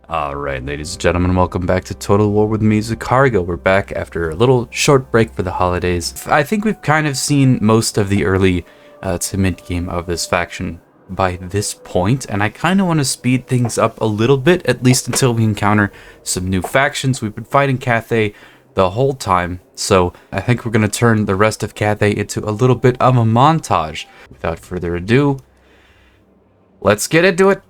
Alright, ladies and gentlemen, welcome back to Total War with me, Cargo. We're back after a little short break for the holidays. I think we've kind of seen most of the early to mid-game of this faction by this point, and I kind of want to speed things up a little bit, at least until we encounter some new factions. We've been fighting Cathay the whole time, so I think we're going to turn the rest of Cathay into a little bit of a montage. Without further ado, let's get into it!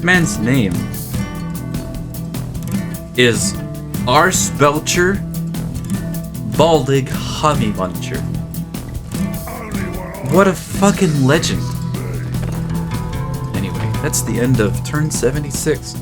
Man's name is Arsbelcher Baldig Honeymuncher. What a fucking legend. Anyway, that's the end of turn 76.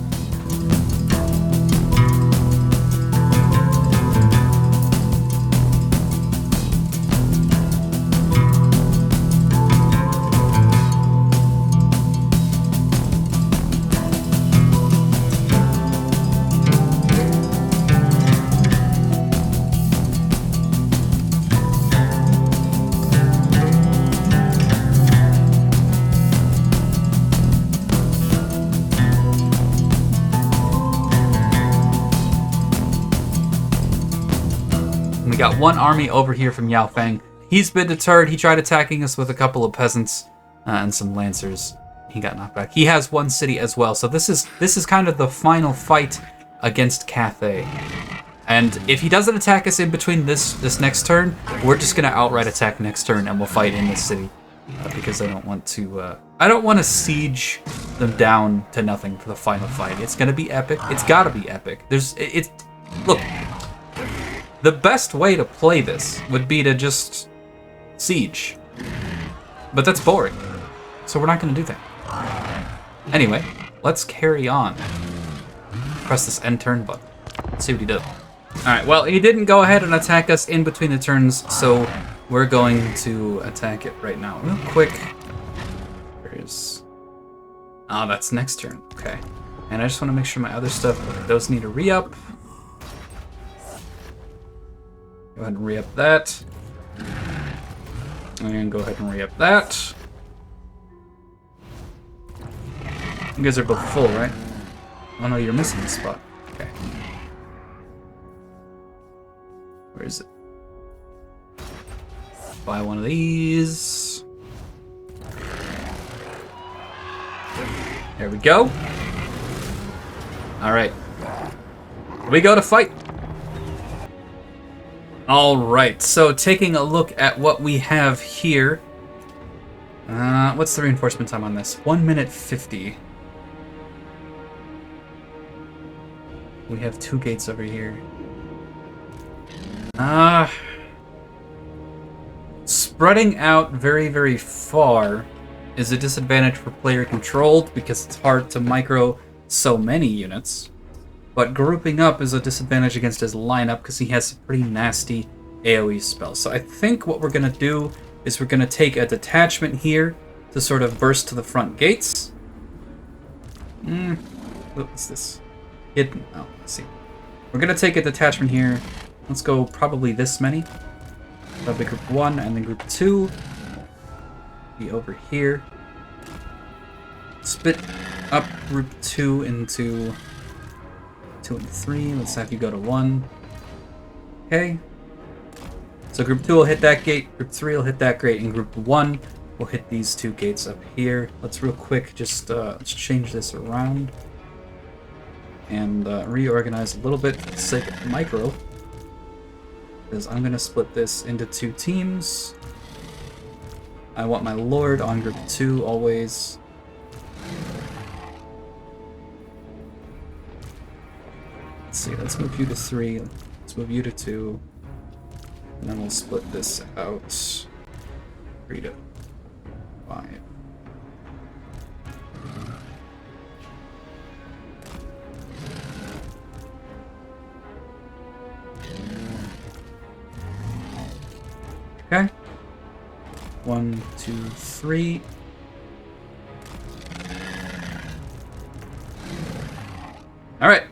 We got one army over here from Yao Feng. He's been deterred. He tried attacking us with a couple of peasants and some lancers. He got knocked back. He has one city as well. So this is kind of the final fight against Cathay. And if he doesn't attack us in between this next turn, we're just gonna outright attack next turn and we'll fight in this city because I don't want to siege them down to nothing for the final fight. It's gonna be epic. It's gotta be epic. Look. The best way to play this would be to just siege. But that's boring. So we're not going to do that. Anyway, let's carry on. Press this end turn button. Let's see what he does. Alright, well, he didn't go ahead and attack us in between the turns, so we're going to attack it right now. Real quick. Oh, that's next turn. Okay. And I just want to make sure my other stuff, those need a re-up. Go ahead and re-up that. And go ahead and re-up that. You guys are both full, right? Oh no, you're missing a spot. Okay. Where is it? Buy one of these. There we go. Alright. We go to fight. Alright, so taking a look at what we have here. What's the reinforcement time on this? 1 minute 50. We have 2 gates over here. Spreading out very, very far is a disadvantage for player controlled because it's hard to micro so many units. But grouping up is a disadvantage against his lineup because he has some pretty nasty AoE spells. So I think what we're going to do is we're going to take a detachment here to sort of burst to the front gates. What's this? Hidden. Oh, let's see. We're going to take a detachment here. Let's go probably this many. Probably group 1 and then group 2. Be over here. Split up group 2 into 2 and 3. Let's have you go to 1. Okay. So group 2 will hit that gate, group 3 will hit that gate, and group 1 We'll hit these two gates up here. Let's real quick just let's change this around and reorganize a little bit for the sake of micro. Because I'm going to split this into 2 teams. I want my Lord on group 2 always. Let's see, let's move you to 3. Let's move you to 2. And then we'll split this out. 3 to 5. Okay. 1, 2, 3. All right.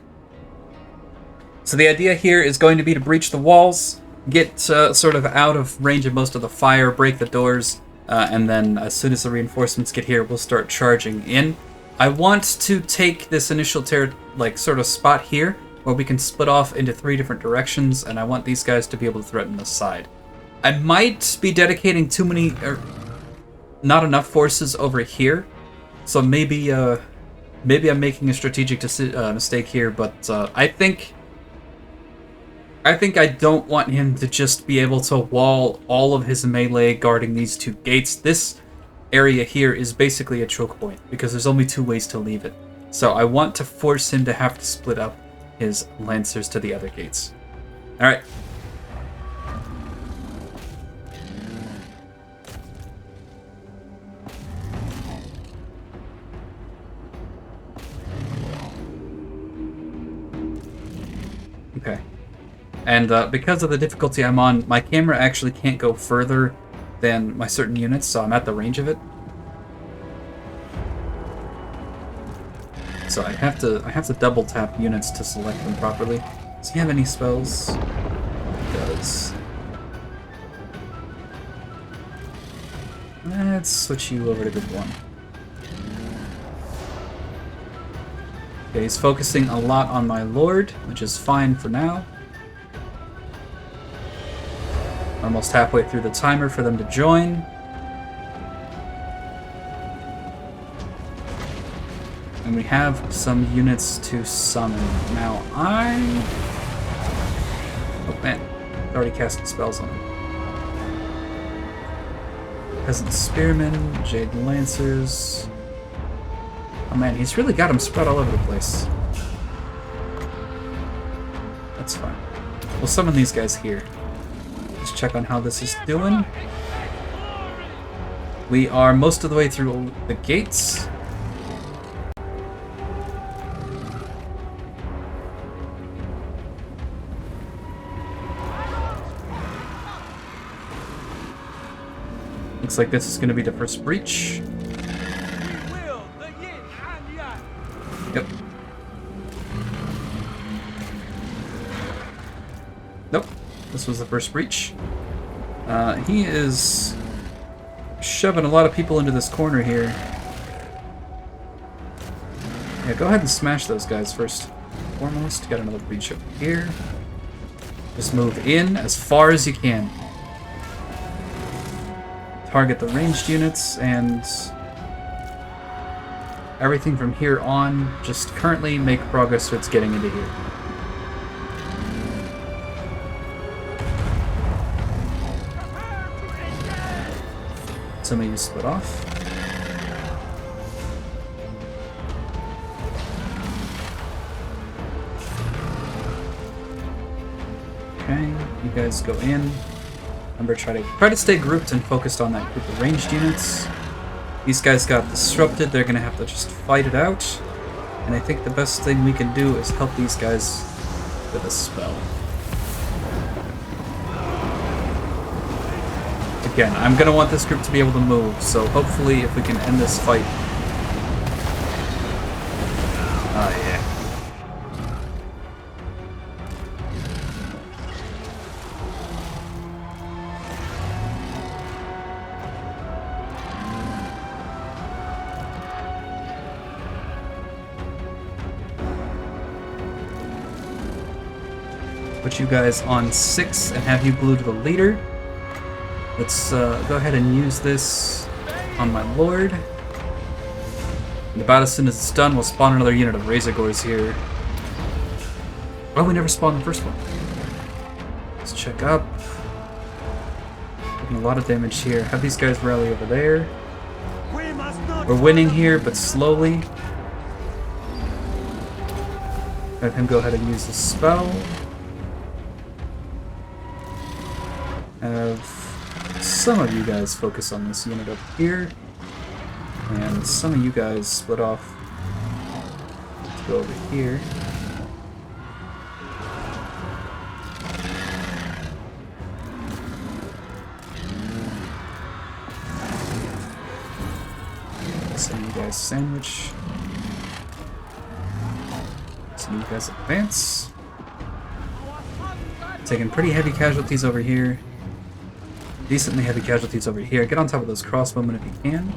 So the idea here is going to be to breach the walls, get sort of out of range of most of the fire, break the doors, and then as soon as the reinforcements get here, we'll start charging in. I want to take this initial sort of spot here where we can split off into 3 different directions, and I want these guys to be able to threaten this side. I might be dedicating too many, or not enough forces over here, so maybe I'm making a strategic mistake here. But I think I don't want him to just be able to wall all of his melee guarding these 2 gates. This area here is basically a choke point because there's only 2 ways to leave it. So I want to force him to have to split up his lancers to the other gates. All right. Okay. And because of the difficulty I'm on, my camera actually can't go further than my certain units, so I'm at the range of it. So I have to double tap units to select them properly. Does he have any spells? He does. Let's switch you over to group 1. Okay, he's focusing a lot on my Lord, which is fine for now. Almost halfway through the timer for them to join. And we have some units to summon. Now oh man, I already casted spells on him. Peasant Spearmen, Jade Lancers. Oh man, he's really got them spread all over the place. That's fine. We'll summon these guys here. Let's check on how this is doing. We are most of the way through the gates. Looks like this is going to be the first breach. Yep. Nope. This was the first breach. He is shoving a lot of people into this corner here. Yeah, go ahead and smash those guys first. Foremost, got another breach over here. Just move in as far as you can. Target the ranged units and everything from here on. Just currently make progress towards getting into here. Some of you split off. Okay, you guys go in. Remember, try to stay grouped and focused on that group of ranged units. These guys got disrupted. They're gonna have to just fight it out. And I think the best thing we can do is help these guys with a spell. Again, I'm gonna want this group to be able to move, so hopefully if we can end this fight. Yeah. Put you guys on 6 and have you glued to the leader. Let's go ahead and use this. on my lord. And about as soon as it's done, we'll spawn another unit of Razor Gores here. Oh, we never spawned the first one. Let's check up. Taking a lot of damage here. Have these guys rally over there. We're winning here, but slowly. Have him go ahead and use the spell. Have some of you guys focus on this unit up here. And some of you guys split off to go over here. Some of you guys sandwich. Some of you guys advance. Taking pretty heavy casualties over here. Decently heavy casualties over here. Get on top of those crossbowmen if you can.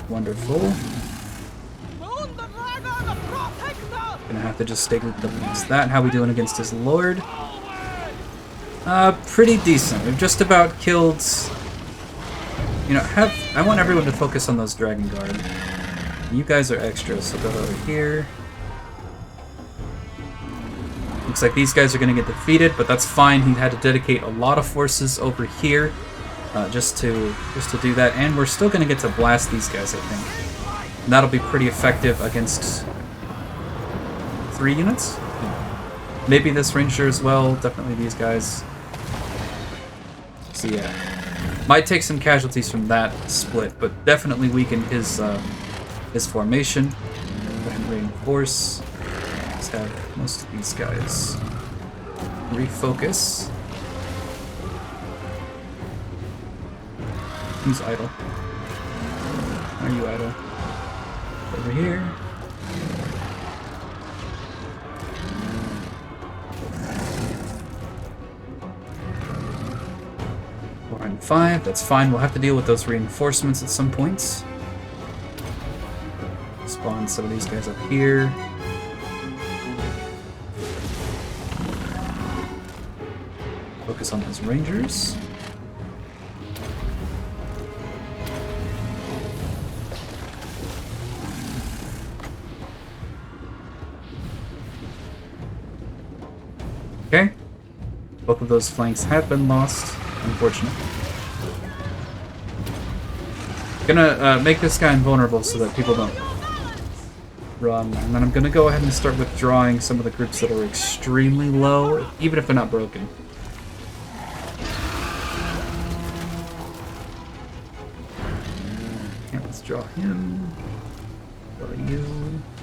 Wonderful. Gonna have to just stay grouped up against that. How we doing against his lord? Pretty decent. We've just about killed... You know, I want everyone to focus on those Dragon Guard. You guys are extras, so go over here. Looks like these guys are going to get defeated, but that's fine. He had to dedicate a lot of forces over here just to do that, and we're still going to get to blast these guys, I think. And that'll be pretty effective against 3 units. Maybe this Ranger as well. Definitely these guys. So yeah, might take some casualties from that split, but definitely weaken his formation. Go ahead and reinforce. Let's have most of these guys refocus. Who's idle? Are you idle? Over here. Four and 5, that's fine. We'll have to deal with those reinforcements at some points. Spawn some of these guys up here. Focus on those Rangers. Okay. Both of those flanks have been lost. Unfortunate. Gonna make this guy invulnerable so that people don't run. And then I'm gonna go ahead and start withdrawing some of the groups that are extremely low, even if they're not broken. Okay, let's draw him. Draw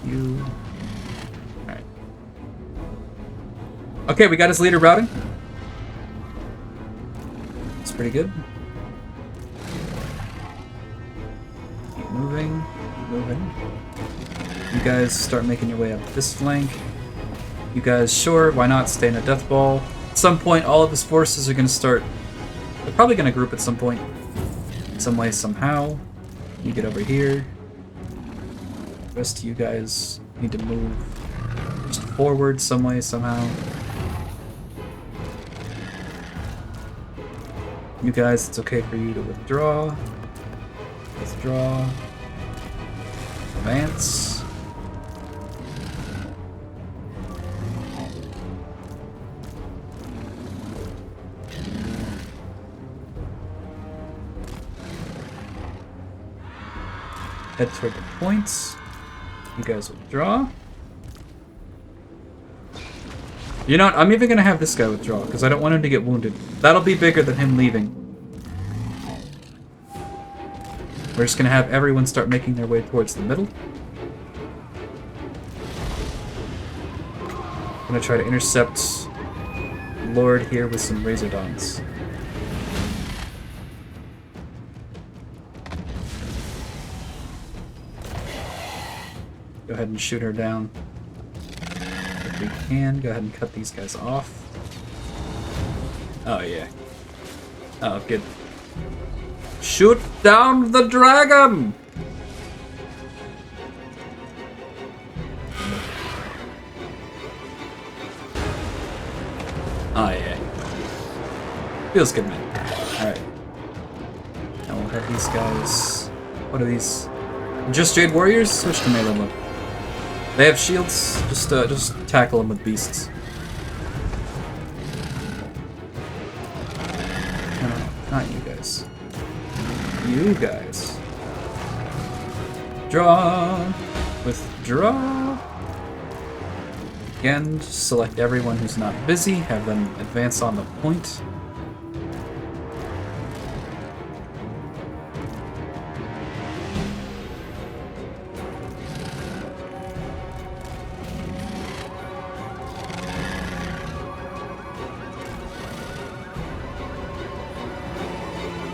you. Alright. Okay, we got his leader routing. It's pretty good. Keep moving. You guys start making your way up this flank. You guys, sure, why not stay in a death ball? At some point, all of his forces are going to start... They're probably going to group at some point. Some way, somehow. You get over here. The rest of you guys need to move just forward some way, somehow. You guys, it's okay for you to withdraw. Withdraw. Advance. Head toward the points. You guys withdraw. You know what? I'm even going to have this guy withdraw, because I don't want him to get wounded. That'll be bigger than him leaving. We're just going to have everyone start making their way towards the middle. I'm going to try to intercept Lord here with some Razor Dons. Go ahead and shoot her down. If we can, go ahead and cut these guys off. Oh, yeah. Oh, good. Shoot down the dragon! Oh, yeah. Feels good, man. Alright. Now we'll head these guys. What are these? Just Jade Warriors? Switch to melee mode. They have shields. Just tackle them with beasts. No, not you guys. You guys. Draw. Withdraw. Again, select everyone who's not busy. Have them advance on the point.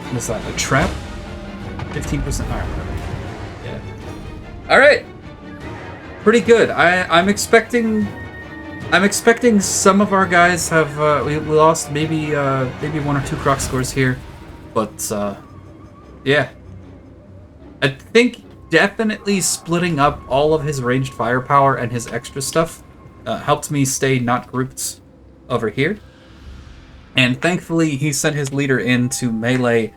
What is that? A trap? 15%. Alright, whatever. Yeah. Alright! Pretty good. I'm expecting some of our guys have we lost maybe one or two croc scores here. But yeah. I think definitely splitting up all of his ranged firepower and his extra stuff helped me stay not grouped over here. And thankfully he sent his leader into melee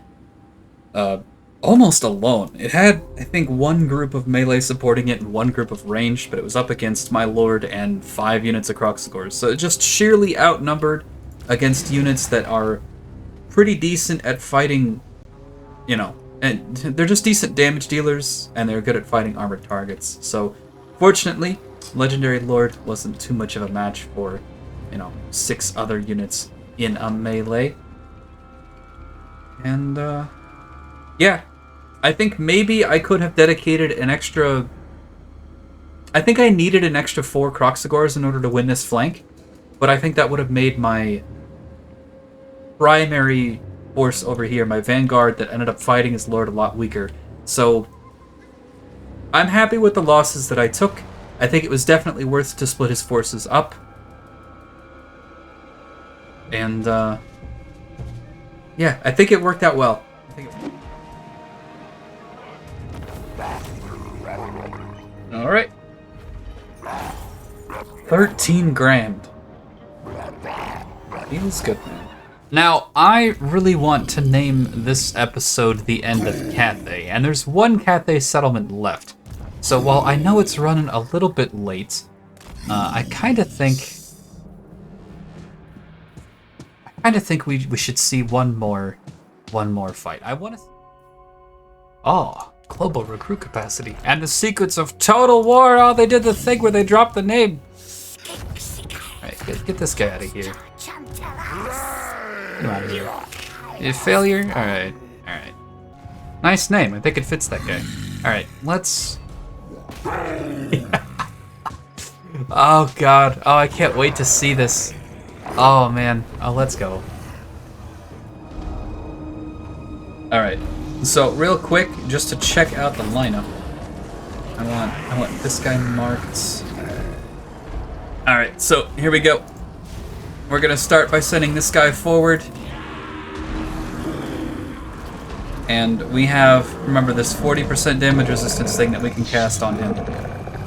almost alone. It had, I think, one group of melee supporting it and one group of ranged, but it was up against my lord and 5 units of croc scores. So it just sheerly outnumbered against units that are pretty decent at fighting, you know, and they're just decent damage dealers, and they're good at fighting armored targets. So fortunately, Legendary Lord wasn't too much of a match for, you know, 6 other units in a melee. And yeah, I think maybe I could have dedicated an extra... I think I needed an extra 4 Croxagors in order to win this flank, but I think that would have made my primary force over here, my vanguard that ended up fighting his lord, a lot weaker. So I'm happy with the losses that I took. I think it was definitely worth to split his forces up. And yeah, I think it worked out well. Alright. 13 grand. Feels good, man. Now, I really want to name this episode The End of Cathay, and there's one Cathay settlement left. So while I know it's running a little bit late, I kind of think we should see one more fight. I want to. Oh, global recruit capacity and the secrets of total war. Oh, they did the thing where they dropped the name. All right, get this guy out of here. Come out of here. A failure. All right. Nice name. I think it fits that guy. All right, let's. Oh God. Oh, I can't wait to see this. Oh man. Oh, let's go. All right. So real quick, just to check out the lineup, I want this guy marked. All right. So here we go. We're gonna start by sending this guy forward, and we have, remember, this 40% damage resistance thing that we can cast on him.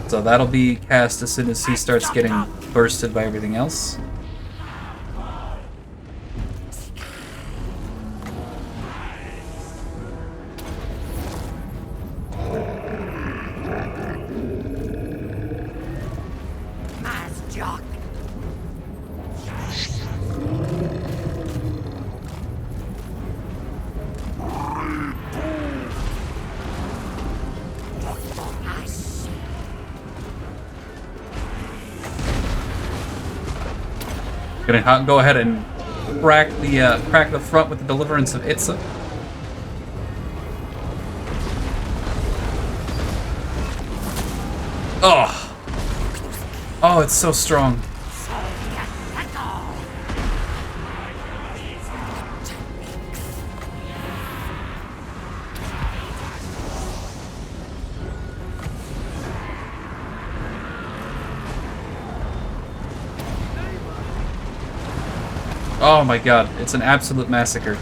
So that'll be cast as soon as he starts getting bursted by everything else. Gonna go ahead and crack the front with the deliverance of Itza. Oh, it's so strong. Oh my God, it's an absolute massacre.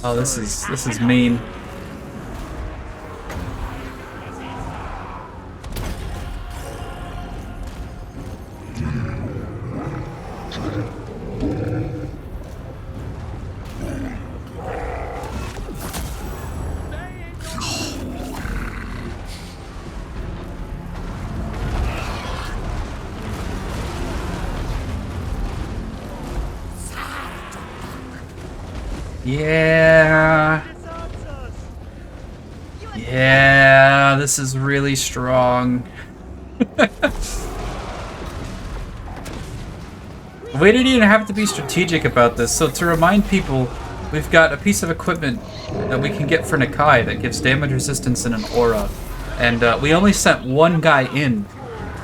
Oh, this is mean. Yeah. Yeah, this is really strong. We didn't even have to be strategic about this. So to remind people, we've got a piece of equipment that we can get for Nakai that gives damage resistance and an aura. And we only sent one guy in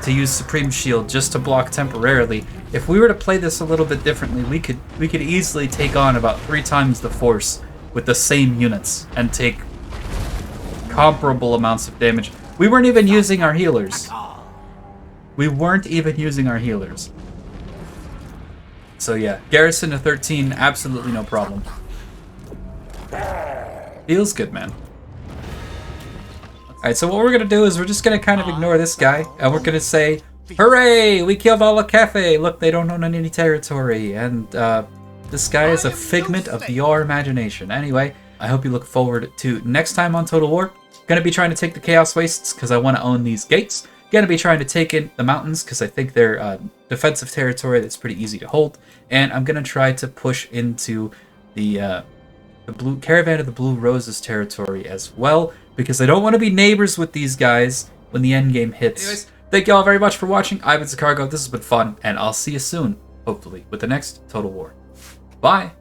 to use Supreme Shield just to block temporarily. If we were to play this a little bit differently, we could easily take on about 3 times the force with the same units and take comparable amounts of damage. We weren't even using our healers. So yeah, Garrison to 13, absolutely no problem. Feels good, man. Alright, so what we're gonna do is we're just gonna kind of ignore this guy, and we're gonna say, hooray! We killed all of Cathay! Look, they don't own any territory, and this guy is a figment of your imagination. Anyway, I hope you look forward to next time on Total War. Gonna be trying to take the Chaos Wastes, because I want to own these gates. Gonna be trying to take in the mountains, because I think they're defensive territory that's pretty easy to hold. And I'm gonna try to push into the Blue Caravan of the Blue Roses territory as well, because I don't want to be neighbors with these guys when the end game hits. Anyways, thank you all very much for watching. I've been Zacargo. This has been fun, and I'll see you soon, hopefully, with the next Total War. Bye!